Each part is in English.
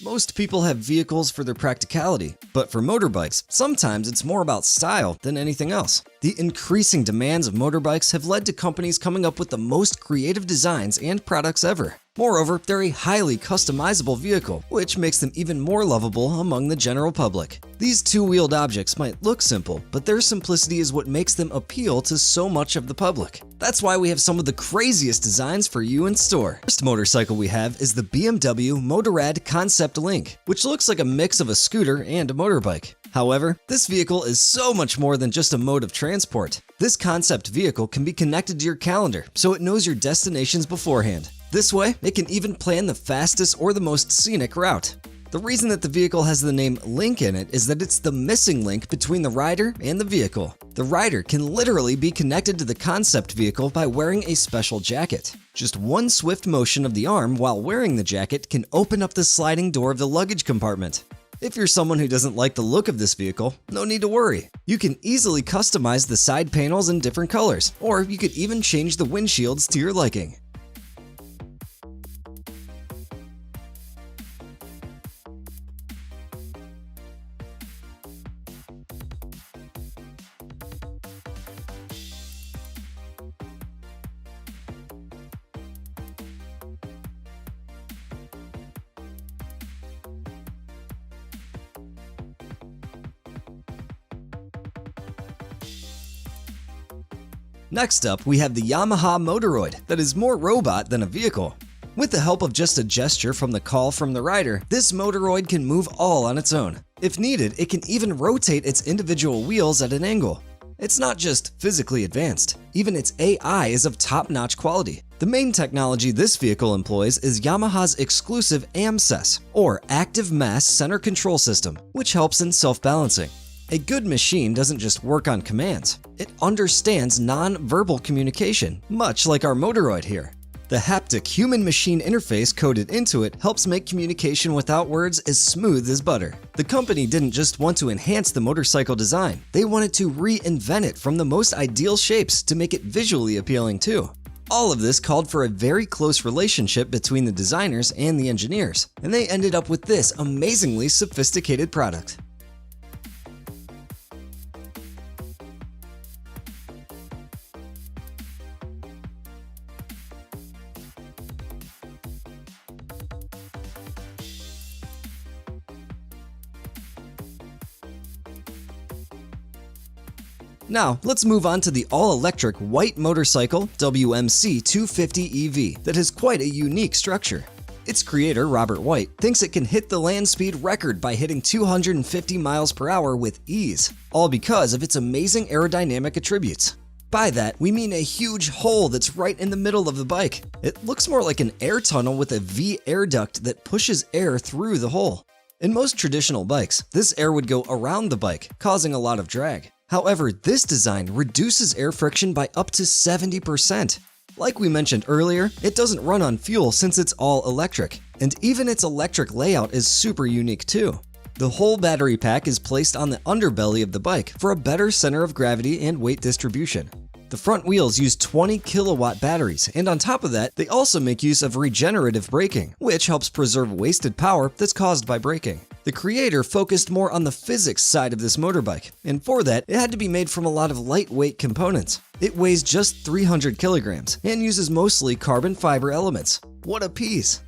Most people have vehicles for their practicality, but for motorbikes, sometimes it's more about style than anything else. The increasing demands of motorbikes have led to companies coming up with the most creative designs and products ever. Moreover, they're a highly customizable vehicle, which makes them even more lovable among the general public. These two-wheeled objects might look simple, but their simplicity is what makes them appeal to so much of the public. That's why we have some of the craziest designs for you in store. The first motorcycle we have is the BMW Motorrad Concept Link, which looks like a mix of a scooter and a motorbike. However, this vehicle is so much more than just a mode of transport. This concept vehicle can be connected to your calendar, so it knows your destinations beforehand. This way, it can even plan the fastest or the most scenic route. The reason that the vehicle has the name Link in it is that it's the missing link between the rider and the vehicle. The rider can literally be connected to the concept vehicle by wearing a special jacket. Just one swift motion of the arm while wearing the jacket can open up the sliding door of the luggage compartment. If you're someone who doesn't like the look of this vehicle, no need to worry. You can easily customize the side panels in different colors, or you could even change the windshields to your liking. Next up, we have the Yamaha MOTOROiD that is more robot than a vehicle. With the help of just a gesture from the call from the rider, this MOTOROiD can move all on its own. If needed, it can even rotate its individual wheels at an angle. It's not just physically advanced, even its AI is of top-notch quality. The main technology this vehicle employs is Yamaha's exclusive AMSES, or Active Mass Center Control System, which helps in self-balancing. A good machine doesn't just work on commands, it understands non-verbal communication, much like our MOTOROiD here. The haptic human-machine interface coded into it helps make communication without words as smooth as butter. The company didn't just want to enhance the motorcycle design, they wanted to reinvent it from the most ideal shapes to make it visually appealing too. All of this called for a very close relationship between the designers and the engineers, and they ended up with this amazingly sophisticated product. Now, let's move on to the all-electric white motorcycle WMC 250 EV that has quite a unique structure. Its creator, Robert White, thinks it can hit the land speed record by hitting 250 miles per hour with ease, all because of its amazing aerodynamic attributes. By that, we mean a huge hole that's right in the middle of the bike. It looks more like an air tunnel with a V air duct that pushes air through the hole. In most traditional bikes, this air would go around the bike, causing a lot of drag. However, this design reduces air friction by up to 70%. Like we mentioned earlier, it doesn't run on fuel since it's all electric, and even its electric layout is super unique too. The whole battery pack is placed on the underbelly of the bike for a better center of gravity and weight distribution. The front wheels use 20 kilowatt batteries, and on top of that, they also make use of regenerative braking, which helps preserve wasted power that's caused by braking. The creator focused more on the physics side of this motorbike, and for that, it had to be made from a lot of lightweight components. It weighs just 300 kilograms and uses mostly carbon fiber elements. What a piece!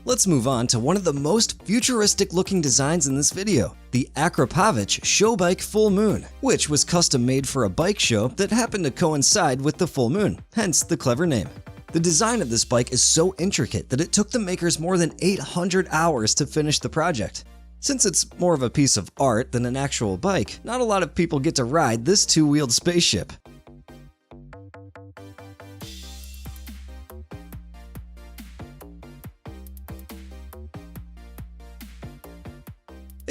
Let's move on to one of the most futuristic looking designs in this video, the Akrapovic Show Bike Full Moon, which was custom made for a bike show that happened to coincide with the full moon, hence the clever name. The design of this bike is so intricate that it took the makers more than 800 hours to finish the project. Since it's more of a piece of art than an actual bike, not a lot of people get to ride this two-wheeled spaceship.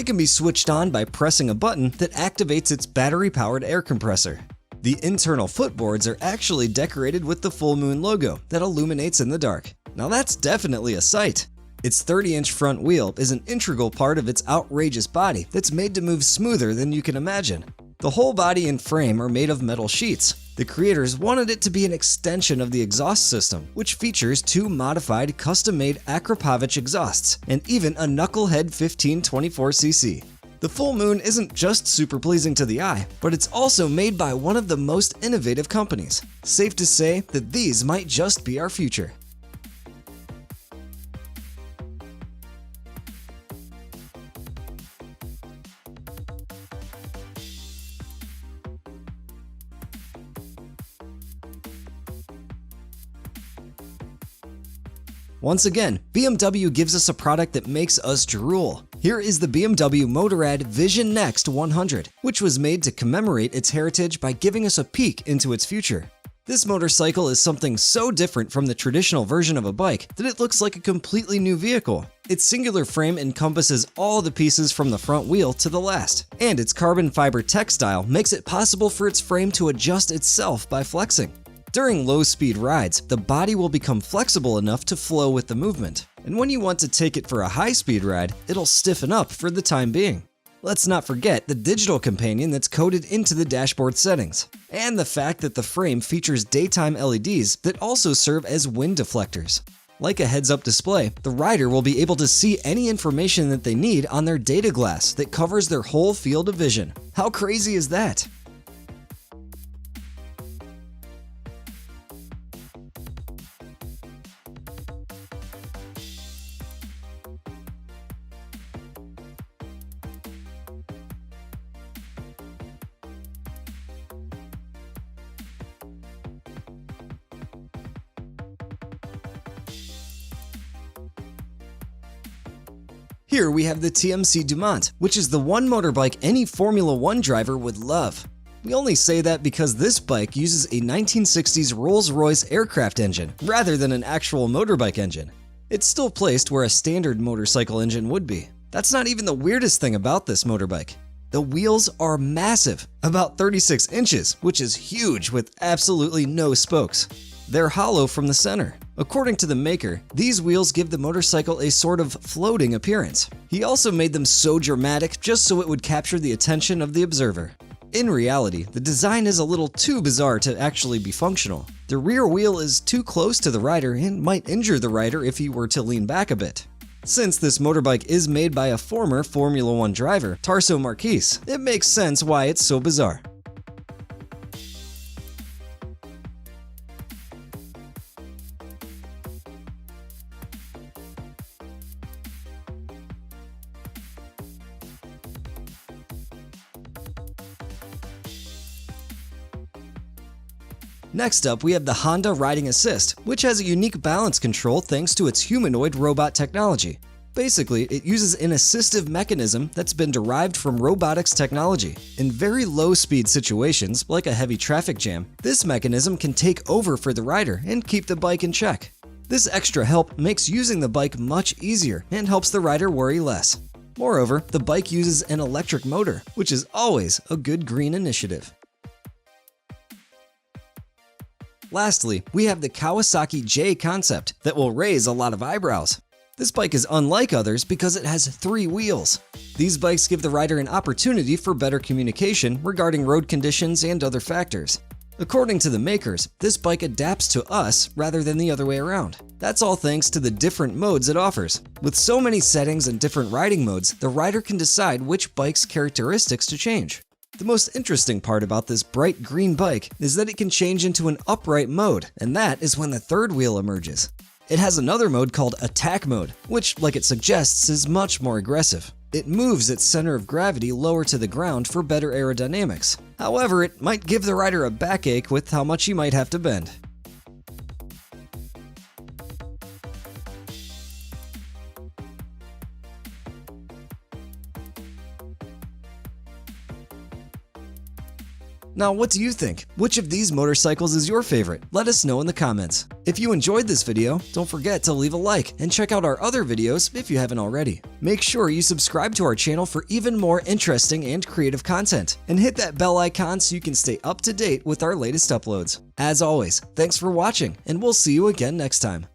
It can be switched on by pressing a button that activates its battery-powered air compressor. The internal footboards are actually decorated with the full moon logo that illuminates in the dark. Now that's definitely a sight. Its 30-inch front wheel is an integral part of its outrageous body that's made to move smoother than you can imagine. The whole body and frame are made of metal sheets. The creators wanted it to be an extension of the exhaust system, which features 2 modified custom-made Akrapovic exhausts and even a Knucklehead 1524cc. The full moon isn't just super pleasing to the eye, but it's also made by one of the most innovative companies. Safe to say that these might just be our future. Once again, BMW gives us a product that makes us drool. Here is the BMW Motorrad Vision Next 100, which was made to commemorate its heritage by giving us a peek into its future. This motorcycle is something so different from the traditional version of a bike that it looks like a completely new vehicle. Its singular frame encompasses all the pieces from the front wheel to the last, and its carbon fiber textile makes it possible for its frame to adjust itself by flexing. During low-speed rides, the body will become flexible enough to flow with the movement, and when you want to take it for a high-speed ride, it'll stiffen up for the time being. Let's not forget the digital companion that's coded into the dashboard settings, and the fact that the frame features daytime LEDs that also serve as wind deflectors. Like a heads-up display, the rider will be able to see any information that they need on their data glass that covers their whole field of vision. How crazy is that? Here we have the TMC Dumont, which is the one motorbike any Formula 1 driver would love. We only say that because this bike uses a 1960s Rolls-Royce aircraft engine rather than an actual motorbike engine. It's still placed where a standard motorcycle engine would be. That's not even the weirdest thing about this motorbike. The wheels are massive, about 36 inches, which is huge with absolutely no spokes. They're hollow from the center. According to the maker, these wheels give the motorcycle a sort of floating appearance. He also made them so dramatic just so it would capture the attention of the observer. In reality, the design is a little too bizarre to actually be functional. The rear wheel is too close to the rider and might injure the rider if he were to lean back a bit. Since this motorbike is made by a former Formula 1 driver, Tarso Marquise, it makes sense why it's so bizarre. Next up, we have the Honda Riding Assist, which has a unique balance control thanks to its humanoid robot technology. Basically, it uses an assistive mechanism that's been derived from robotics technology. In very low-speed situations, like a heavy traffic jam, this mechanism can take over for the rider and keep the bike in check. This extra help makes using the bike much easier and helps the rider worry less. Moreover, the bike uses an electric motor, which is always a good green initiative. Lastly, we have the Kawasaki J Concept that will raise a lot of eyebrows. This bike is unlike others because it has 3 wheels. These bikes give the rider an opportunity for better communication regarding road conditions and other factors. According to the makers, this bike adapts to us rather than the other way around. That's all thanks to the different modes it offers. With so many settings and different riding modes, the rider can decide which bike's characteristics to change. The most interesting part about this bright green bike is that it can change into an upright mode, and that is when the third wheel emerges. It has another mode called Attack Mode, which, like it suggests, is much more aggressive. It moves its center of gravity lower to the ground for better aerodynamics. However, it might give the rider a backache with how much he might have to bend. Now, what do you think? Which of these motorcycles is your favorite? Let us know in the comments. If you enjoyed this video, don't forget to leave a like and check out our other videos if you haven't already. Make sure you subscribe to our channel for even more interesting and creative content, and hit that bell icon so you can stay up to date with our latest uploads. As always, thanks for watching, and we'll see you again next time.